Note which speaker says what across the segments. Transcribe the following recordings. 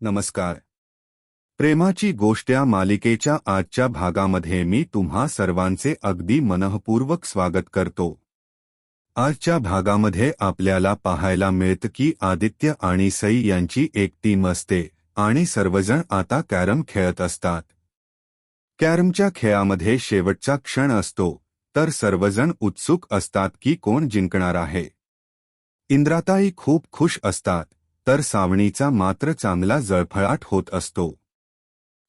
Speaker 1: नमस्कार. प्रेमाची गोष्ट या मालिकेच्या आजच्या भागामध्ये मी तुम्हा सर्वांचे अगदी मनःपूर्वक स्वागत करतो. आजच्या भागामध्ये आपल्याला पाहायला मिळतं की आदित्य आणि सई यांची एक टीम असते आणि सर्वजण आता कॅरम खेळत असतात. कॅरमच्या खेळामध्ये शेवटचा क्षण असतो, तर सर्वजण उत्सुक असतात की कोण जिंकणार आहे. इंद्राताई खूप खुश असतात, तर सावणीचा मात्र चांगला जळफळाट होत असतो.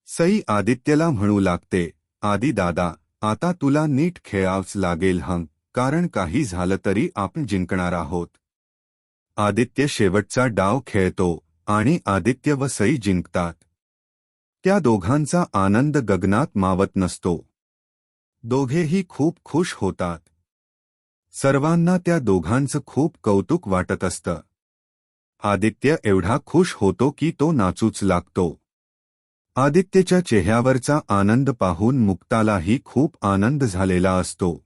Speaker 1: सई आदित्यला म्हणू लागते, आदी दादा, आता तुला नीट खेळावंच लागेल कारण काही झालं तरी आपण जिंकणार आहोत. आदित्य शेवटचा डाव खेळतो आणि आदित्य व सई जिंकतात. त्या दोघांचा आनंद गगनात मावत नसतो. दोघेही खूप खुश होतात. सर्वांना त्या दोघांचं खूप कौतुक वाटत असतं. आदित्य एवढा खुश होतो की तो नाचूच लागतो. आदित्यच्या चेहऱ्यावरचा आनंद पाहून मुक्तालाही खूप आनंद झालेला असतो.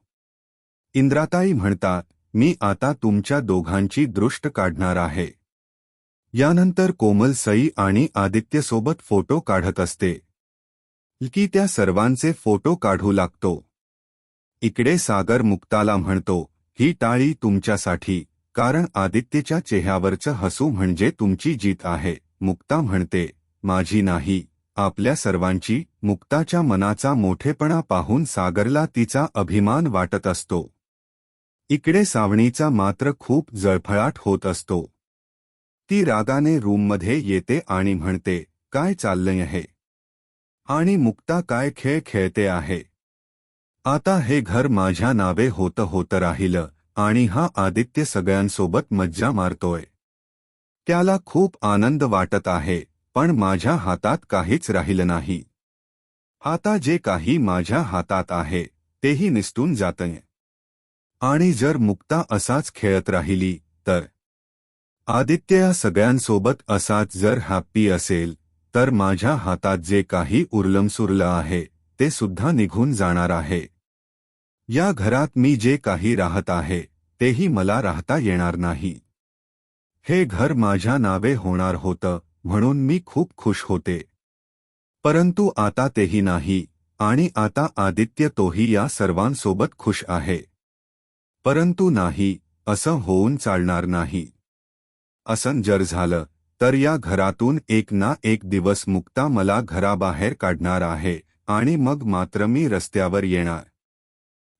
Speaker 1: इंद्राताई म्हणतात, मी आता तुमच्या दोघांची दृष्ट काढणार आहे. यानंतर कोमल सई आणि आदित्यसोबत फोटो काढत असते की त्या सर्वांचे फोटो काढू लागतो. इकडे सागर मुक्ताला म्हणतो, ही टाळी तुमच्यासाठी, कारण आदित्यच्या चेहऱ्यावरचं हसू म्हणजे तुमची जीत आहे. मुक्ता म्हणते, माझी नाही, आपल्या सर्वांची. मुक्ताच्या मनाचा मोठेपणा पाहून सागरला तिचा अभिमान वाटत असतो. इकडे सावणीचा मात्र खूप जळफळाट होत असतो. ती रागाने रूममध्ये येते आणि म्हणते, काय चाललंय आहे? आणि मुक्ता काय खेळ खेळते आहे? आता हे घर माझ्या नावे होतं राहिलं आणि हा आदित्य सगळ्यांसोबत मज्जा मारतोय. त्याला खूप आनंद वाटत आहे, पण माझ्या हातात काहीच राहिलं नाही. आता जे काही माझ्या हातात आहे तेही निसटून जातंय. आणि जर मुक्ता असाच खेळत राहिली तर? आदित्य या सगळ्यांसोबत असाच जर हॅप्पी असेल तर माझ्या हातात जे काही उरलंसुरलं आहे ते सुद्धा निघून जाणार आहे. या घरात मी जे काही राहत आहे तेही मला राहता येणार नाही. हे घर माझ्या नावे होणार होतं म्हणून मी खूप खुश होते. परंतु आता तेही नाही आणि आता आदित्य तोही या सर्वांसोबत खुश आहे. परंतु नाही, असं होऊन चालणार नाही. असं जर झालं तर या घरातून एक ना एक दिवस मुक्ता मला घराबाहेर काढणार आहे आणि मग मात्र मी रस्त्यावर येणार.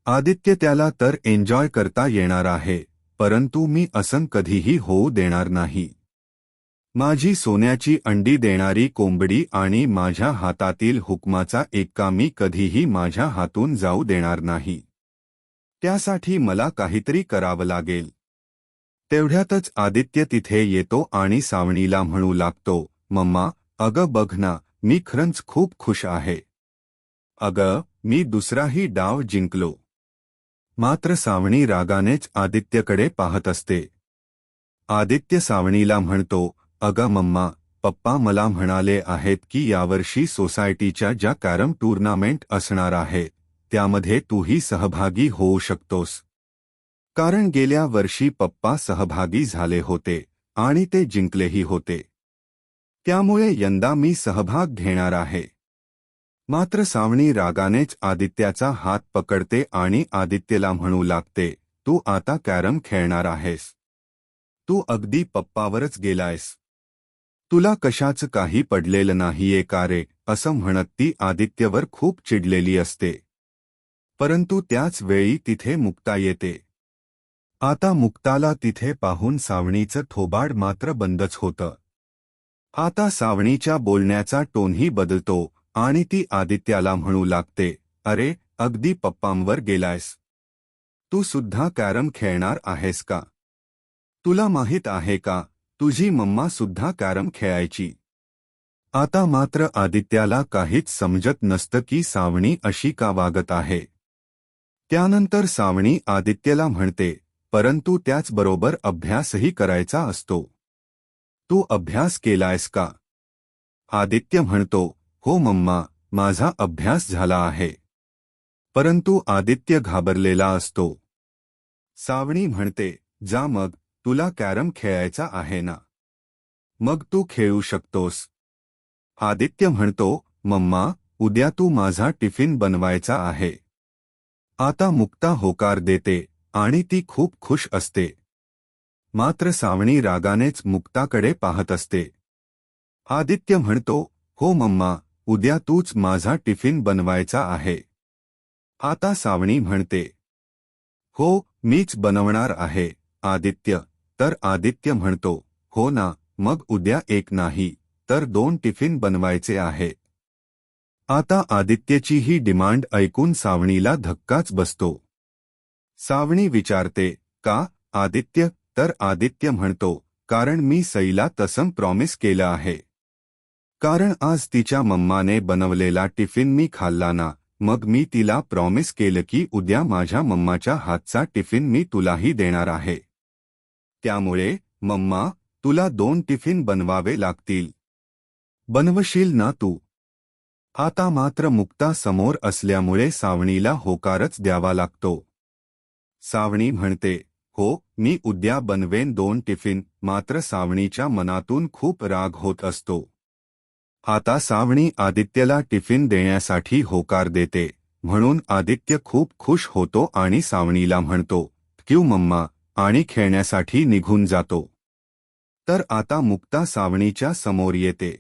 Speaker 1: आदित्य त्याला तर एन्जॉय करता येणार आहे, परंतु मी असं कधीही होऊ देणार नाही. माझी सोन्याची अंडी देणारी कोंबडी आणि माझ्या हातातील हुकमाचा एक्का मी कधीही माझ्या हातून जाऊ देणार नाही. त्यासाठी मला काहीतरी करावं लागेल. तेवढ्यातच आदित्य तिथे येतो आणि सावणीला म्हणू लागतो, मम्मा, अगं बघ ना, मी खरंच खूप खुश आहे. अगं, मी दुसराही डाव जिंकलो. मात्र सावणी रागानेच आदित्यकडे पाहत असते. आदित्य सावणीला म्हणतो, अगं मम्मा, पप्पा मला म्हणाले आहेत की यावर्षी सोसायटीच्या ज्या कॅरम टूर्नामेंट असणार आहेत त्यामध्ये तूही सहभागी होऊ शकतोस. कारण गेल्या वर्षी पप्पा सहभागी झाले होते आणि ते जिंकलेही होते. त्यामुळे यंदा मी सहभाग घेणार आहे. मात्र सावणी रागानेच आदित्याचा हात पकडते आणि आदित्यला म्हणू लागते, तू आता कॅरम खेळणार आहेस. तू अगदी पप्पावरच गेलायस. तुला कशाच काही पडलेलं नाहीये का रे, असं म्हणत ती आदित्यवर खूप चिडलेली असते. परंतु त्याच वेळी तिथे मुक्ता येते. आता मुक्ताला तिथे पाहून सावणीचं थोबाड मात्र बंदच होतं. आता सावणीच्या बोलण्याचा टोनही बदलतो आणि ती आदित्याला म्हणू लागते, अरे, अगदी पप्पांवर गेलायस. तू सुद्धा कॅरम खेळणार आहेस का? तुला माहित आहे का, तुझी मम्मा सुद्धा कॅरम खेळायची. आता मात्र आदित्याला काहीच समजत नसतं की सावणी अशी का वागत आहे. त्यानंतर सावणी आदित्यला म्हणते, परंतु त्याचबरोबर अभ्यासही करायचा असतो. तू अभ्यास केलायस का? आदित्य म्हणतो, हो मम्मा, माझा अभ्यास झाला आहे. परंतु आदित्य घाबरलेला असतो. सावणी म्हणते, जा मग, तुला कॅरम खेळायचा आहे ना? मग तू खेळू शकतोस. आदित्य म्हणतो, मम्मा, उद्या तू माझा टिफिन बनवायचा आहे. आता मुक्ता होकार देते आणि ती खूप खुश असते. मात्र सावणी रागानेच मुक्ताकडे पाहत असते. आदित्य म्हणतो, हो मम्मा, उद्या तूच माझा टिफिन बनवायचा आहे. आता सावणी म्हणते, हो, मीच बनवणार आहे आदित्य. तर आदित्य म्हणतो, हो ना, मग उद्या एक नाही तर 2 टिफिन बनवायचे आहे. आता आदित्यची ही डिमांड ऐकून सावणीला धक्काच बसतो. सावणी विचारते, का आदित्य? तर आदित्य म्हणतो, कारण मी सईला तसं प्रॉमिस केलं आहे. कारण आज तिच्या मम्माने बनवलेला टिफिन मी खाल्ला ना, मग मी तिला प्रॉमिस केलं की उद्या माझ्या मम्माच्या हातचा टिफिन मी तुलाही देणार आहे. त्यामुळे मम्मा, तुला 2 टिफिन बनवावे लागतील. बनवशील ना तू? आता मात्र मुक्ता समोर असल्यामुळे सावणीला होकारच द्यावा लागतो. सावणी म्हणते, हो, मी उद्या बनवेन 2 टिफिन. मात्र सावणीच्या मनातून खूप राग होत असतो. आता सावणी आदित्यला टिफिन देण्यासाठी होकार देते, म्हणून आदित्य खूप खुश होतो आणि सावणीला म्हणतो, क्यू मम्मा, आणि खेळण्यासाठी निघून जातो. तर आता मुक्ता सावणीच्या समोर येते.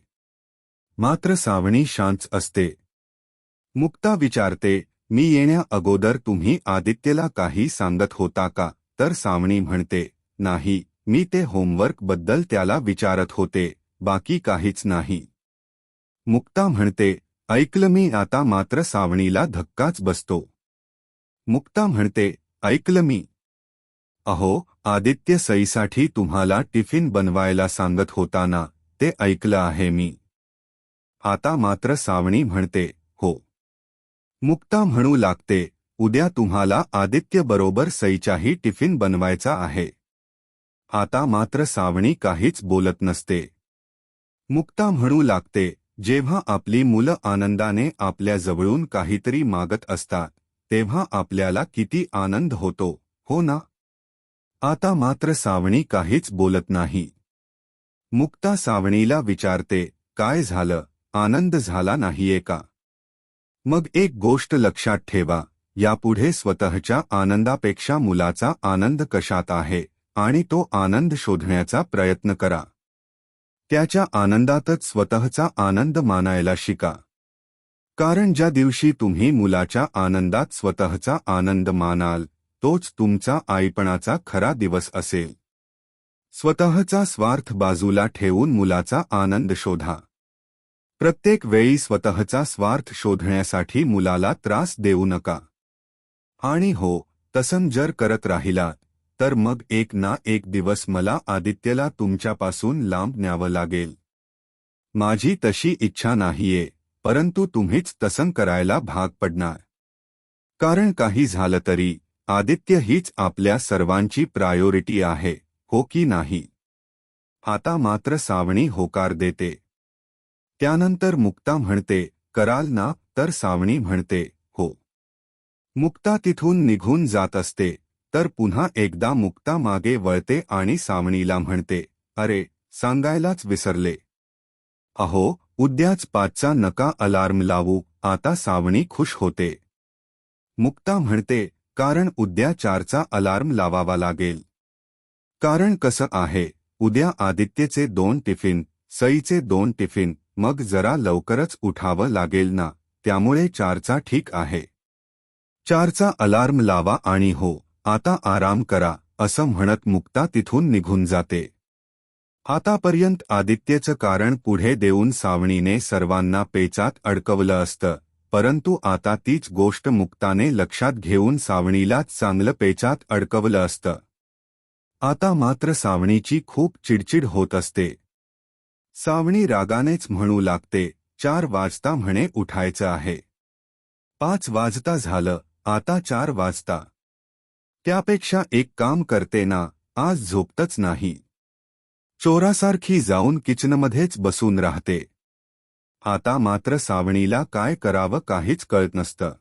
Speaker 1: मात्र सावणी शांत असते. मुक्ता विचारते, मी येण्या अगोदर तुम्ही आदित्यला काही सांगत होता का? तर सावणी म्हणते, नाही, मी ते होमवर्क बद्दल त्याला विचारत होते, बाकी काहीच नाही. मुक्ता म्हणते, ऐकलं मी. आता मात्र सावणीला धक्काच बसतो. मुक्ता म्हणते, ऐकलं मी? अहो, आदित्य सईसाठी तुम्हाला टिफिन बनवायला सांगत होता ना, ते ऐकलं आहे मी. आता मात्र सावणी म्हणते, हो. मुक्ता म्हणू लागते, उद्या तुम्हाला आदित्य बरोबर सईचाही टिफिन बनवायचा आहे. आता मात्र सावणी काहीच बोलत नसते. मुक्ता म्हणू लागते, जेव्हा आपली मुलं आनंदाने आपल्या जवळून काहीतरी मागत असतात, तेव्हा आपल्याला किती आनंद होतो, हो ना? आता मात्र सावणी काहीच बोलत नाही. मुक्ता सावणीला विचारते, काय झालं, आनंद झाला नाहीये का? मग एक गोष्ट लक्षात ठेवा, यापुढे स्वतःच्या आनंदापेक्षा मुलाचा आनंद कशात आहे, आणि तो आनंद शोधण्याचा प्रयत्न करा. त्याच्या आनंदातच स्वतःचा आनंद मानायला शिका. कारण ज्या दिवशी तुम्ही मुलाच्या आनंदात स्वतःचा आनंद मानाल, तोच तुमचा आईपणाचा खरा दिवस असेल. स्वतःचा स्वार्थ बाजूला ठेवून मुलाचा आनंद शोधा. प्रत्येक वेळी स्वतःचा स्वार्थ शोधण्यासाठी मुलाला त्रास देऊ नका. आणि हो, तसं जर करत राहिलात, तर मग एक ना एक दिवस मला आदित्यला तुमच्यापासून लांब न्यावं लागेल. माझी तशी इच्छा नाहीये, परंतु तुम्हीच तसं करायला भाग पडणार. कारण काही झालं तरी आदित्य हीच आपल्या सर्वांची प्रायोरिटी आहे, हो की नाही? आता मात्र सावणी होकार देते. त्यानंतर मुक्ता म्हणते, कराल ना? तर सावणी म्हणते, हो. मुक्ता तिथून निघून जात असते, तर पुन्हा एकदा मुक्ता मागे वळते आणि सावणीला म्हणते, अरे, सांगायलाच विसरले. अहो, उद्याच 5चा नका अलार्म लावू. आता सावणी खुश होते. मुक्ता म्हणते, कारण उद्या 4चा अलार्म लावावा लागेल. कारण कसं आहे, उद्या आदित्यचे 2 टिफिन, सईचे 2 टिफिन, मग जरा लवकरच उठावं लागेल ना, त्यामुळे 4चा ठीक आहे. 4चा अलार्म लावा आणि हो, आता आराम करा, असं म्हणत मुक्ता तिथून निघून जाते. आतापर्यंत आदित्यचं कारण पुढे देऊन सावणीने सर्वांना पेचात अडकवलं असतं, परंतु आता तीच गोष्ट मुक्ताने लक्षात घेऊन सावणीलाच चांगलं पेचात अडकवलं असतं. आता मात्र सावणीची खूप चिडचिड होत असते. सावणी रागानेच म्हणू लागते, 4 वाजता म्हणे उठायचं आहे. 5 वाजता झालं, आता 4 वाजता. त्यापेक्षा एक काम करते ना, आज झोपतच नाही. चोरासारखी जाऊन किचनमध्येच बसून राहते. आता मात्र सावणीला काय करावं काहीच कळत नसतं.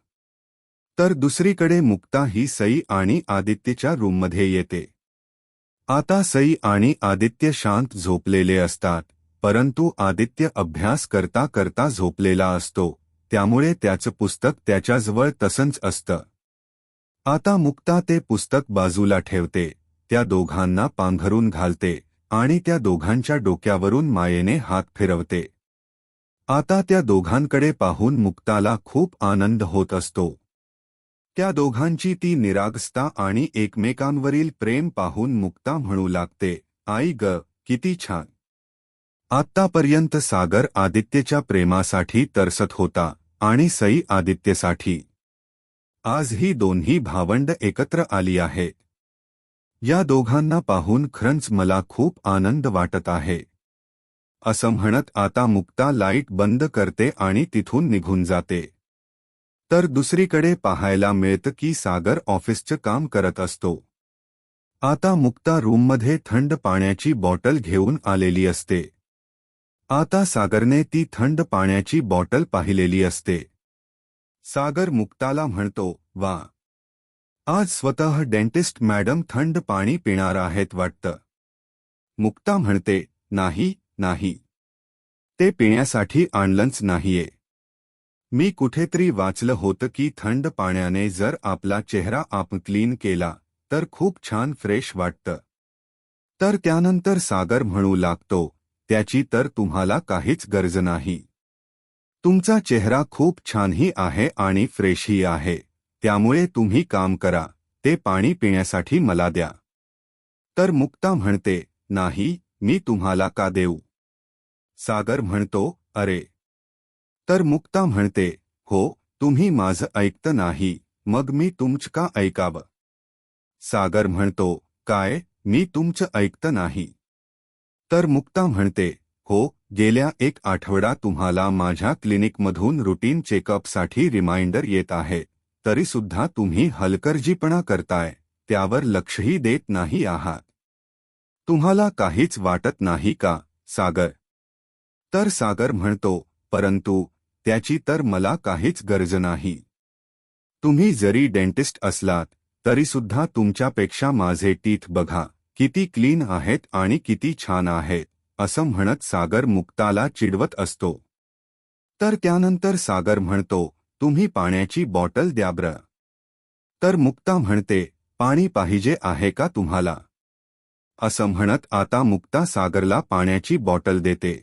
Speaker 1: तर दुसरीकडे मुक्ता ही सई आणि आदित्यच्या रूममध्ये येते. आता सई आणि आदित्य शांत झोपलेले असतात, परंतु आदित्य अभ्यास करता करता झोपलेला असतो, त्यामुळे त्याचं पुस्तक त्याच्याजवळ तसंच असतं. आता मुक्ता ते पुस्तक बाजूला ठेवते, त्या दोघांना पांघरून घालते आणि त्या दोघांच्या डोक्यावरून मायेने हात फिरवते. आता त्या दोघांकडे पाहून मुक्ताला खूप आनंद होत असतो. त्या दोघांची ती निरागसता आणि एकमेकांवरील प्रेम पाहून मुक्ता म्हणू लागते, आई ग, किती छान. आत्तापर्यंत सागर आदित्यच्या प्रेमासाठी तरसत होता आणि सई आदित्यसाठी. आज ही दोन्ही भावंड एकत्र आली आहेत. या दोघांना पाहून खरंच मला खूप आनंद वाटत आहे. असं म्हणत आता मुक्ता लाईट बंद करते आणि तिथून निघून जाते. तर दुसरीकडे पाहायला मिळतं की सागर ऑफिसचं काम करत असतो. आता मुक्ता रूममध्ये थंड पाण्याची बॉटल घेऊन आलेली असते. आता सागरने ती थंड पाण्याची बॉटल पाहिलेली असते. सागर मुक्ताला म्हणतो, वा, आज स्वतः डेंटिस्ट मॅडम थंड पाणी पिणार आहेत वाटतं. मुक्ता म्हणते, नाही नाही, ते पिण्यासाठी आणलंच नाहीये. मी कुठेतरी वाचलं होतं की थंड पाण्याने जर आपला चेहरा आपण क्लीन केला तर खूप छान फ्रेश वाटतं. तर त्यानंतर सागर म्हणू लागतो, त्याची तर तुम्हाला काहीच गरज नाही. तुमचा चेहरा खूप छानही आहे आणि फ्रेशही आहे, त्यामुळे तुम्ही काम करा, ते पाणी पिण्यासाठी मला द्या. तर मुक्ता म्हणते, नाही, मी तुम्हाला का देऊ. सागर म्हणतो, अरे. तर मुक्ता म्हणते, हो, तुम्ही माझं ऐकत नाही, मग मी तुमचं का ऐकावं. सागर म्हणतो, काय, मी तुमचं ऐकत नाही. तर मुक्ता म्हणते, हो, गेल्या 1 आठवडा तुम्हाला माझ्या क्लिनिकमधून रुटीन चेकअपसाठी रिमाइंडर येत आहे, तरीसुद्धा तुम्ही हलगर्जीपणा करताय, त्यावर लक्षही देत नाही आहात. तुम्हाला काहीच वाटत नाही का, सागर. तर सागर म्हणतो, परंतु त्याची तर मला काहीच गरज नाही. तुम्ही जरी डेंटिस्ट असलात तरीसुद्धा तुमच्यापेक्षा माझे टीथ बघा, किती क्लीन आहेत आणि किती छान आहेत, असं म्हणत सागर मुक्ताला चिडवत असतो. तर त्यानंतर सागर म्हणतो, तुम्ही पाण्याची बॉटल द्या ब्र. तर मुक्ता म्हणते, पाणी पाहिजे आहे का तुम्हाला. असं म्हणत आता मुक्ता सागरला पाण्याची बॉटल देते.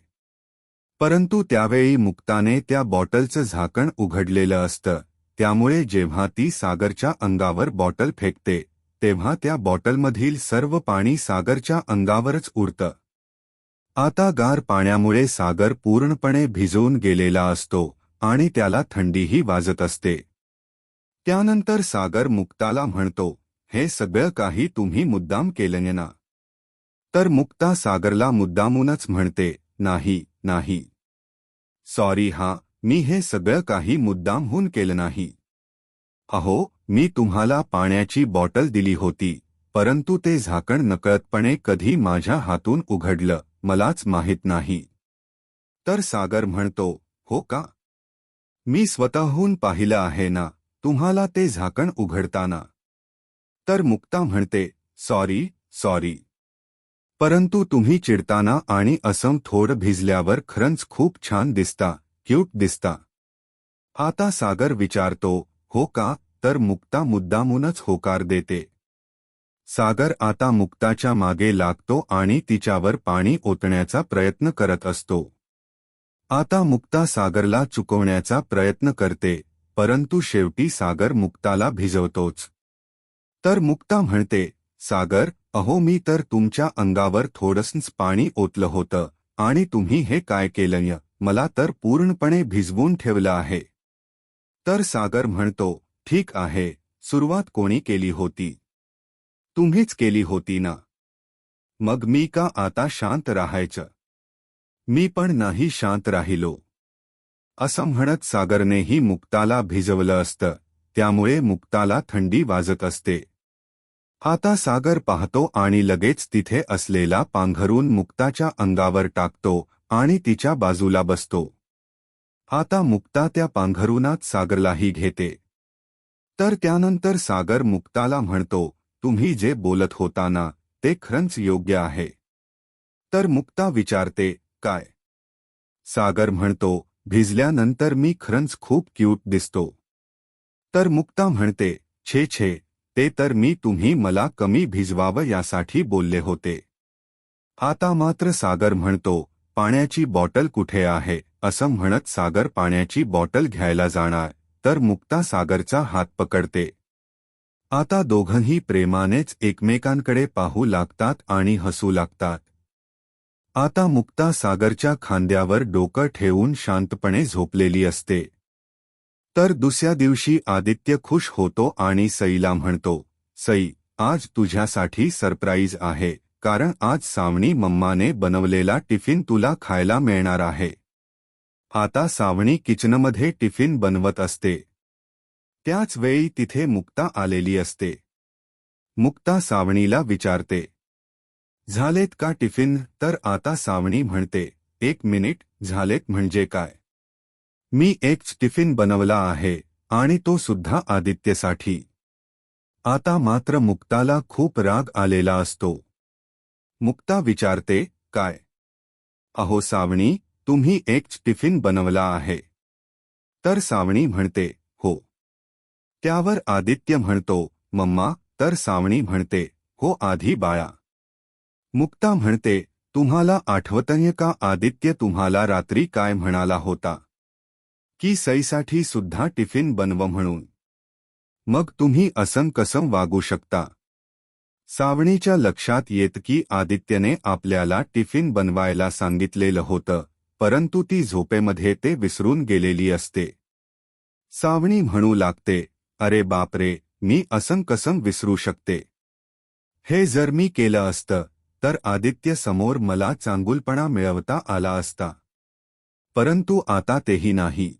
Speaker 1: परंतु त्यावेळी मुक्ताने त्या बॉटलचं झाकण उघडलेलं असतं, त्यामुळे जेव्हा ती सागरच्या अंगावर बॉटल फेकते तेव्हा त्या बॉटलमधील सर्व पाणी सागरच्या अंगावरच उडतं. आता गार पाण्यामुळे सागर पूर्णपणे भिजून गेलेला असतो आणि त्याला थंडीही वाजत असते. त्यानंतर सागर मुक्ताला म्हणतो, हे सगळं काही तुम्ही मुद्दाम केलं ना. तर मुक्ता सागरला मुद्दामूनच म्हणते, नाही नाही, सॉरी हा, मी हे सगळं काही मुद्दामहून केलं नाही. अहो, मी तुम्हाला पाण्याची बॉटल दिली होती, परंतु ते झाकण नकळतपणे कधी माझ्या हातून उघडलं, मलाच माहीत नाही. तर सागर म्हणतो, हो का. मी स्वतःहून पाहिलं आहे ना तुम्हाला ते झाकण उघडताना. तर मुक्ता म्हणते, सॉरी सॉरी, परंतु तुम्ही चिडताना आणि असं थोडं भिजल्यावर खरंच खूप छान दिसता, क्यूट दिसता. आता सागर विचारतो, हो का. तर मुक्ता मुद्दामूनच होकार देते. सागर आता मुक्ताच्या मागे लागतो आणि तिच्यावर पाणी ओतण्याचा प्रयत्न करत असतो. आता मुक्ता सागरला चुकवण्याचा प्रयत्न करते, परंतु शेवटी सागर मुक्ताला भिजवतोच. तर मुक्ता म्हणते, सागर, अहो मी तर तुमच्या अंगावर थोडंसंच पाणी ओतलं होतं आणि तुम्ही हे काय केलं, मला तर पूर्णपणे भिजवून ठेवलं आहे. तर सागर म्हणतो, ठीक आहे, सुरुवात कोणी केली होती. तुम्हीच केली होती ना. मग मी का आता शांत राहायचं. मी पण नाही शांत राहिलो. असं म्हणत सागरनेही मुक्ताला भिजवलं असतं, त्यामुळे मुक्ताला थंडी वाजत असते. आता सागर पाहतो आणि लगेच तिथे असलेला पांघरून मुक्ताच्या अंगावर टाकतो आणि तिच्या बाजूला बसतो. आता मुक्ता त्या पांघरुणात सागरलाही घेते. तर त्यानंतर सागर मुक्ताला म्हणतो, तुम्ही जे बोलत होता ना ते खरंच योग्य आहे. तर मुक्ता विचारते, काय? सागर म्हणतो, भिजल्यानंतर मी खरंच खूप क्यूट दिसतो. तर मुक्ता म्हणते, छे छे, ते तर मी तुम्ही मला कमी भिजवावं यासाठी बोलले होते. आता मात्र सागर म्हणतो, पाण्याची बॉटल कुठे आहे? असं म्हणत सागर पाण्याची बॉटल घ्यायला जाणार, तर मुक्ता सागरचा हात पकडते. आता दोघंही प्रेमानेच एकमेकांकडे पाहू लागतात आणि हसू लागतात. आता मुक्ता सागरच्या खांद्यावर डोकं ठेवून शांतपणे झोपलेली असते. तर दुसऱ्या दिवशी आदित्य खुश होतो आणि सईला म्हणतो, सई, आज तुझ्यासाठी सरप्राईज आहे, कारण आज सावनी मम्माने बनवलेला टिफिन तुला खायला मिळणार आहे. आता सावनी किचनमध्ये टिफिन बनवत असते. त्याच वेळी तिथे मुक्ता आलेली असते. मुक्ता सावणीला विचारते, झालेत का टिफिन? तर आता सावणी म्हणते, एक मिनिट, झालेत म्हणजे काय? मी एक टिफिन बनवला आहे आणि तो सुद्धा आदित्यसाठी. आता मात्र मुक्ताला खूप राग आलेला असतो. मुक्ता विचारते, काय? अहो सावणी, तुम्ही एक टिफिन बनवला आहे. तर सावणी म्हणते, हो. त्यावर आदित्य म्हणतो, मम्मा. तर सावणी म्हणते, हो आधी बाळा. मुक्ता म्हणते, तुम्हाला आठवतंय का आदित्य तुम्हाला रात्री काय म्हणाला होता? की सईसाठी सुद्धा टिफिन बनव म्हणून. मग तुम्ही असं कसं वागू शकता? सावणीच्या लक्षात येत की आदित्यने आपल्याला टिफिन बनवायला सांगितलेलं होतं, परंतु ती झोपेमध्ये ते विसरून गेलेली असते. सावणी म्हणू लागते, अरे बापरे, मी असं कसं विसरू शकते? हे जर मी केलं असतं, तर आदित्य समोर मला चांगुलपणा मिळवता आला असता. परंतु आता तेही नाही.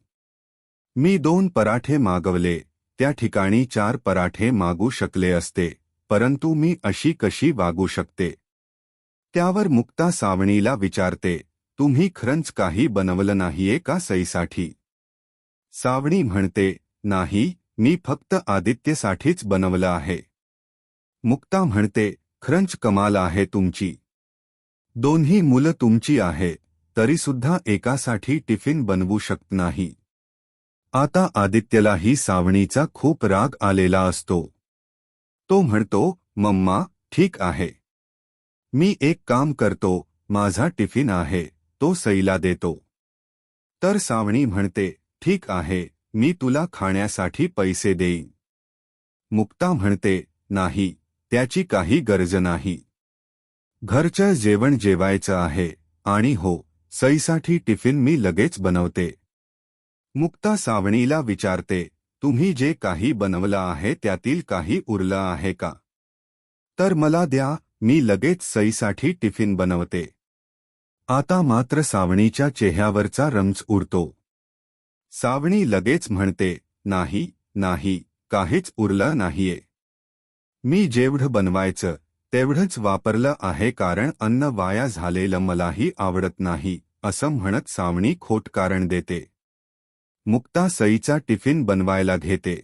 Speaker 1: मी 2 पराठे मागवले, त्या ठिकाणी 4 पराठे मागू शकले असते, परंतु मी अशी कशी वागू शकते? त्यावर मुक्ता सावणीला विचारते, तुम्ही खरंच काही बनवलं नाहीये का सईसाठी? सावणी म्हणते, नाही, मी फक्त आदित्यसाठीच बनवलं आहे. मुक्ता म्हणते, खरंच कमाल आहे तुमची. दोन्ही मुलं तुमची आहेत, तरीसुद्धा एकासाठी टिफिन बनवू शकत नाही. आता आदित्यलाही सावणीचा खूप राग आलेला असतो. तो म्हणतो, मम्मा, ठीक आहे. मी एक काम करतो, माझा टिफिन आहे, तो सईला देतो. तर सावणी म्हणते, ठीक आहे, मी तुला खाण्यासाठी पैसे देईन. मुक्ता म्हणते, नाही, त्याची काही गरज नाही. घरचं जेवण जेवायचं आहे, आणि हो, सईसाठी टिफिन मी लगेच बनवते. मुक्ता सावणीला विचारते, तुम्ही जे काही बनवलं आहे त्यातील काही उरलं आहे का? तर मला द्या, मी लगेच सईसाठी टिफिन बनवते. आता मात्र सावणीच्या चेहऱ्यावरचा रंग उडतो. सावणी लगेच म्हणते, नाही, नाही, काहीच उरलं नाहीये. मी जेवढं बनवायचं तेवढंच वापरलं आहे, कारण अन्न वाया झालेलं मलाही आवडत नाही, असं म्हणत सावणी खोट कारण देते. मुक्ता सईचा टिफिन बनवायला घेते.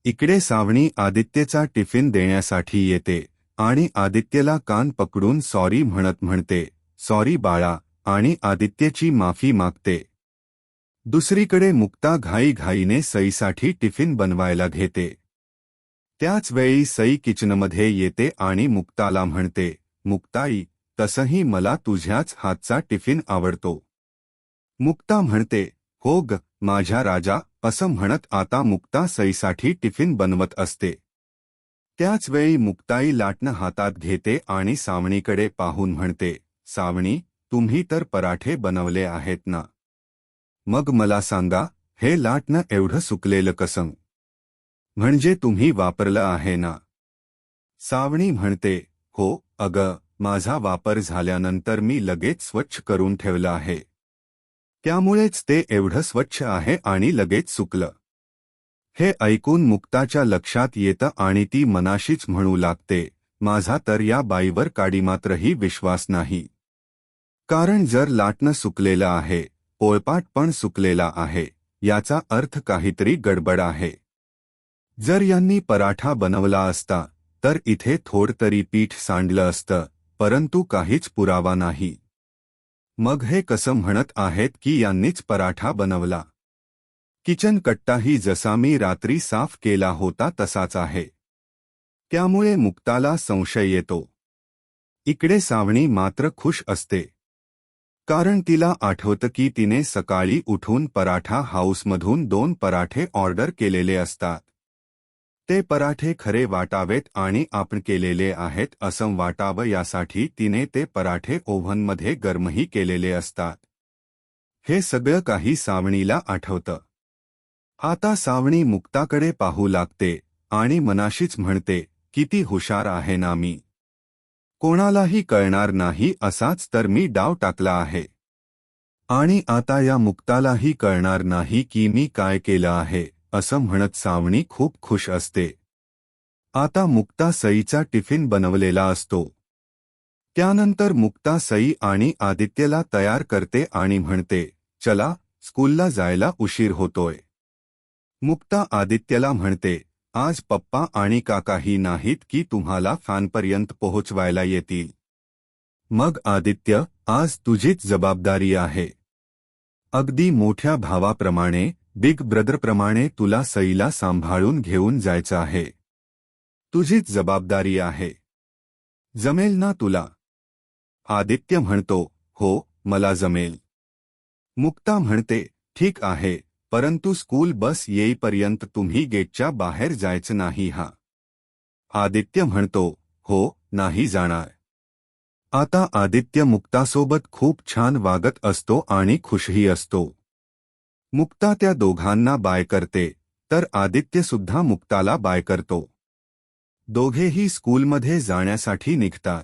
Speaker 1: इकडे सावणी आदित्यचा टिफिन देण्यासाठी येते आणि आदित्यला कान पकडून सॉरी म्हणते, सॉरी बाळा, आणि आदित्यची माफी मागते. दुसरीकडे मुक्ता घाईघाईने सईसाठी टिफिन बनवायला घेते. त्याच वेळी सई किचनमध्ये येते आणि मुक्ताला म्हणते, मुक्ताई, तसंही मला तुझ्याच हातचा टिफिन आवडतो. मुक्ता म्हणते, हो ग, माझ्या राजा, असं म्हणत आता मुक्ता सईसाठी टिफिन बनवत असते. त्याच वेळी मुक्ताई लाटणं हातात घेते आणि सावणीकडे पाहून म्हणते, सावणी, तुम्ही तर पराठे बनवले आहेत ना? मग मला सांगा, हे लाटणं एवढं सुकलेलं कसं? म्हणजे तुम्ही वापरलं आहे ना? सावणी म्हणते, हो अगं, माझा वापर झाल्यानंतर मी लगेच स्वच्छ करून ठेवलं आहे. त्यामुळेच ते एवढं स्वच्छ आहे आणि लगेच सुकलं. हे ऐकून मुक्ताच्या लक्षात येतं आणि ती मनाशीच म्हणू लागते, माझा तर या बाईवर काडीमात्रही विश्वास नाही. कारण जर लाटणं सुकलेलं आहे, पोळपाट पण सुकलेला आहे, याचा अर्थ काहीतरी गडबड आहे. जर यांनी पराठा बनवला असता, तर इथे थोडं तरी पीठ सांडलं असतं, परंतु काहीच पुरावा नाही. मग हे कसं म्हणत आहेत की यांनीच पराठा बनवला? किचन कट्टाही जसा मी रात्री साफ केला होता तसाच आहे. त्यामुळे मुक्ताला संशय येतो. इकडे सावणी मात्र खुश असते. कारण तिला आठवतं की तिने सकाळी उठून पराठा हाऊसमधून 2 पराठे ऑर्डर केलेले असतात. ते पराठे खरे वाटावेत आणि आपण केलेले आहेत असं वाटावं यासाठी तिने ते पराठे ओव्हनमध्ये गरमही केलेले असतात. हे सगळं काही सावणीला आठवतं. आता सावणी मुक्ताकडे पाहू लागते आणि मनाशीच म्हणते, किती हुशार आहे ना मी. कोणालाही कळणार नाही असाच तर मी डाव टाकला आहे. आणि आता या मुक्तालाही कळणार नाही की मी काय केलं आहे, असं म्हणत सावणी खूप खुश असते. आता मुक्ता सईचा टिफिन बनवलेला असतो. त्यानंतर मुक्ता सई आणि आदित्यला तयार करते आणि म्हणते, चला, स्कूलला जायला उशीर होतोय. मुक्ता आदित्यला म्हणते, आज पप्पा आणि काकाही नाहीत की तुम्हाला फॅनपर्यंत पोहोचवायला येतील. मग आदित्य, आज तुझीच जबाबदारी आहे. अगदी मोठ्या भावाप्रमाणे, बिग ब्रदरप्रमाणे तुला सईला सांभाळून घेऊन जायचं आहे. तुझीच जबाबदारी आहे. जमेल ना तुला? आदित्य म्हणतो, हो, मला जमेल. मुक्ता म्हणते, ठीक आहे, परंतु स्कूल बस येईपर्यंत तुम्ही गेटच्या बाहेर जायचं नाही हा. आदित्य म्हणतो, हो, नाही जाणार. आता आदित्य मुक्तासोबत खूप छान वागत असतो आणि खुशही असतो. मुक्ता त्या दोघांना बाय करते, तर आदित्य सुद्धा मुक्ताला बाय करतो. दोघेही स्कूलमध्ये जाण्यासाठी निघतात.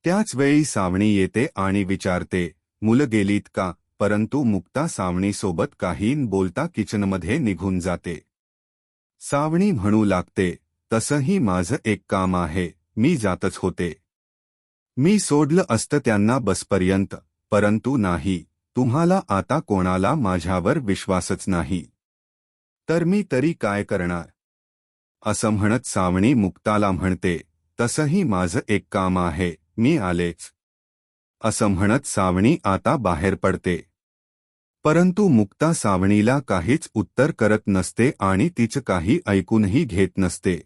Speaker 1: त्याच वेळी सावणी येते आणि विचारते, मुलं गेलीत का? परंतु मुक्ता सावणीसोबत काही न बोलता किचनमध्ये निघून जाते. सावणी म्हणू लागते, तसंही माझं एक काम आहे, मी जातच होते. मी सोडलं असतं त्यांना बसपर्यंत, परंतु नाही, तुम्हाला आता कोणाला माझ्यावर विश्वासच नाही. तर मी तरी काय करणार? असं म्हणत सावणी मुक्ताला म्हणते, तसंही माझं एक काम आहे, मी आलेच. असं म्हणत सावणी आता बाहेर पडते. परंतु मुक्ता सावणीला काहीच उत्तर करत नसते आणि तिचं काही ऐकूनही घेत नसते.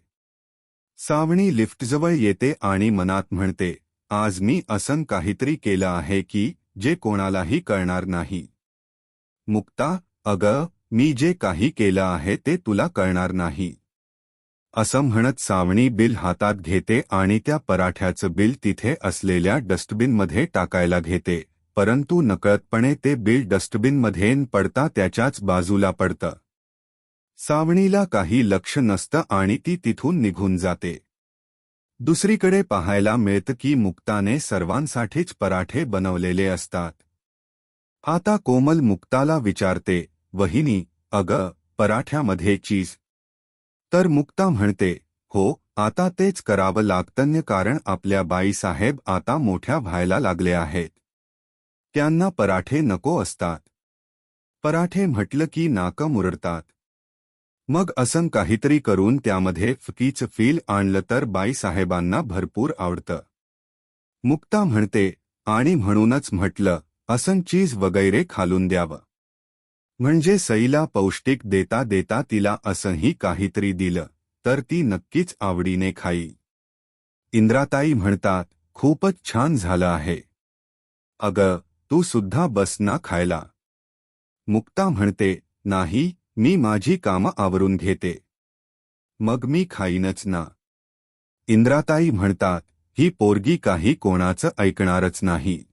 Speaker 1: सावणी लिफ्टजवळ येते आणि मनात म्हणते, आज मी असं काहीतरी केलं आहे की जे कोणालाही कळणार नाही. मुक्ता, अगं, मी जे काही केलं आहे ते तुला कळणार नाही. असं म्हणत सावणी बिल हातात घेते आणि त्या पराठ्याचं बिल तिथे असलेल्या डस्टबिनमध्ये टाकायला घेते, परंतु नकळतपणे ते बिल डस्टबिनमध्ये न पडता त्याच्याच बाजूला पडतं. सावणीला काही लक्ष नसतं आणि ती तिथून निघून जाते. दुसरीकडे पाहायला मिळतं की मुक्ताने सर्वांसाठीच पराठे बनवलेले असतात. आता कोमल मुक्ताला विचारते, वहिनी, अगं, पराठ्यामध्ये चीज? तर मुक्ता म्हणते, हो, आता तेच करावं लागतं कारण आपल्या बाईसाहेब आता मोठ्या व्हायला लागले आहेत. त्यांना पराठे नको असतात. पराठे म्हटलं की नाकं मुरडतात. मग असं काहीतरी करून त्यामध्ये फकीचं फील आणलं तर बाईसाहेबांना भरपूर आवडतं. मुक्ता म्हणते, आणि म्हणूनच म्हटलं, असं चीज वगैरे घालून द्यावं. म्हणजे सईला पौष्टिक देता देता तिला असंही काहीतरी दिलं, तर ती नक्कीच आवडीने खाईल. इंद्राताई म्हणतात, खूपच छान झालं आहे. अगं, तू सुद्धा बस ना खायला. मुक्ता म्हणते, नाही, मी माझी कामं आवरून घेते. मग मी खाईनच ना. इंद्राताई म्हणतात, ही पोरगी काही कोणाचं ऐकणारच नाही.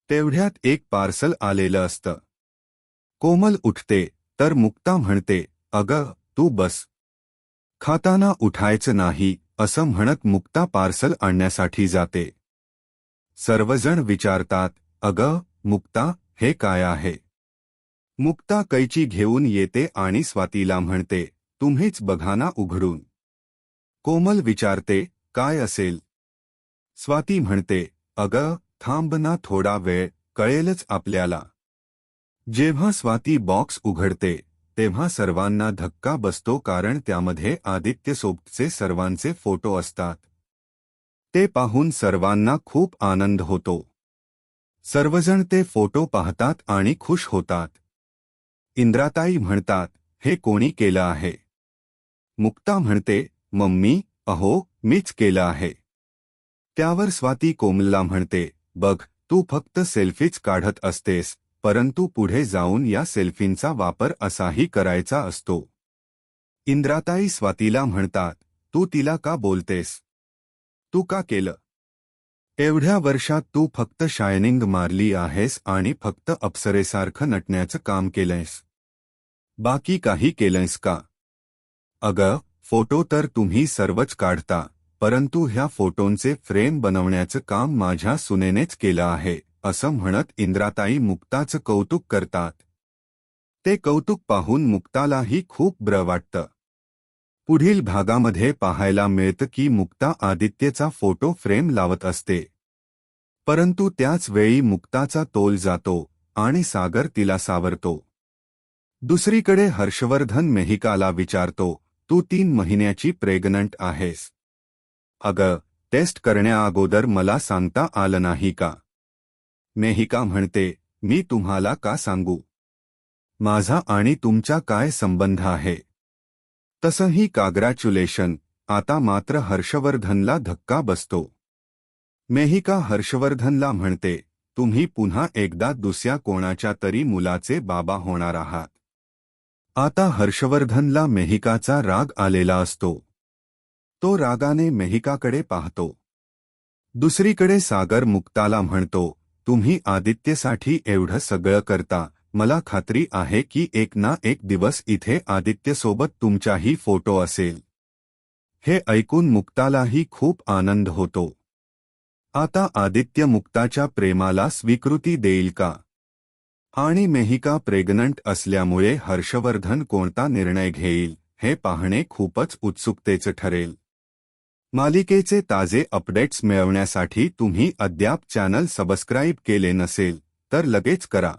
Speaker 1: तेवढ्यात एक पार्सल आलेलं असतं. कोमल उठते, तर मुक्ता म्हणते, अगं, तू बस. खाताना उठायचं नाही, असं म्हणत मुक्ता पार्सल आणण्यासाठी जाते. सर्वजण विचारतात, अगं, मुक्ता, हे काय आहे? मुक्ता कैची घेऊन येते आणि स्वातीला म्हणते, तुम्हीच बघा ना उघडून. कोमल विचारते, काय असेल? स्वाती म्हणते, अगं, थांब ना थोडा वेळ, कळेलच आपल्याला. जेव्हा स्वाती बॉक्स उघडते, तेव्हा सर्वांना धक्का बसतो कारण त्यामध्ये आदित्यसोबतचे सर्वांचे फोटो असतात. ते पाहून सर्वांना खूप आनंद होतो. सर्वजण ते फोटो पाहतात आणि खुश होतात. इंद्राताई म्हणतात, हे कोणी केलं आहे? मुक्ता म्हणते, मम्मी, अहो, मीच केलं आहे. त्यावर स्वाती कोमलला म्हणते, बघ, तू फक्त सेल्फीच काढत असतेस, परंतु पुढे जाऊन या सेल्फींचा वापर असाही करायचा असतो. इंद्राताई स्वातीला म्हणतात, तू तिला का बोलतेस? तू का केलं? एवढ्या वर्षात तू फक्त शायनिंग मारली आहेस आणि फक्त अप्सरेसारखं नटण्याचं काम केलंयस. बाकी काही केलंयस का? अगं, फोटो तर तुम्ही सर्वच काढता, परंतु ह्या फोटोंचे फ्रेम बनवण्याचं काम माझ्या सुनेनेच केलं आहे, असं म्हणत इंद्राताई मुक्ताचं कौतुक करतात. ते कौतुक पाहून मुक्तालाही खूप बरं वाटतं. पुढील भागामध्ये पाहायला मिळतं की मुक्ता आदित्यचा फोटो फ्रेम लावत असते. परंतु त्याच वेळी मुक्ताचा तोल जातो आणि सागर तिला सावरतो. दुसरीकडे हर्षवर्धन मेहिकाला विचारतो, तू 3 महिन्याची प्रेग्नंट आहेस. अगं, टेस्ट करण्याअगोदर मला सांगता आलं नाही का? मेहिका म्हणते, मी तुम्हाला का सांगू? माझा आणि तुमचा काय संबंध आहे? तसंही काँग्रॅच्युलेशन. आता मात्र हर्षवर्धनला धक्का बसतो. मेहिका हर्षवर्धनला म्हणते, तुम्ही पुन्हा एकदा दुसऱ्या कोणाच्या तरी मुलाचे बाबा होणार आहात. आता हर्षवर्धनला मेहिकाचा राग आलेला असतो. तो रागाने मेहिकाकडे पाहतो. दुसरीकडे सागर मुक्ताला म्हणतो, तुम्ही आदित्यसाठी एवढं सगळं करता, मला खात्री आहे की एक ना एक दिवस इथे आदित्यसोबत तुमचाही फोटो असेल. हे ऐकून मुक्तालाही खूप आनंद होतो. आता आदित्य मुक्ताच्या प्रेमाला स्वीकृती देईल का? आणि मेहिका प्रेग्नंट असल्यामुळे हर्षवर्धन कोणता निर्णय घेईल, हे पाहणे खूपच उत्सुकतेचं ठरेल. मालिकेचे ताजे अपडेट्स मिळवण्यासाठी तुम्ही अद्याप चॅनल सबस्क्राईब केले नसेल, तर लगेच करा.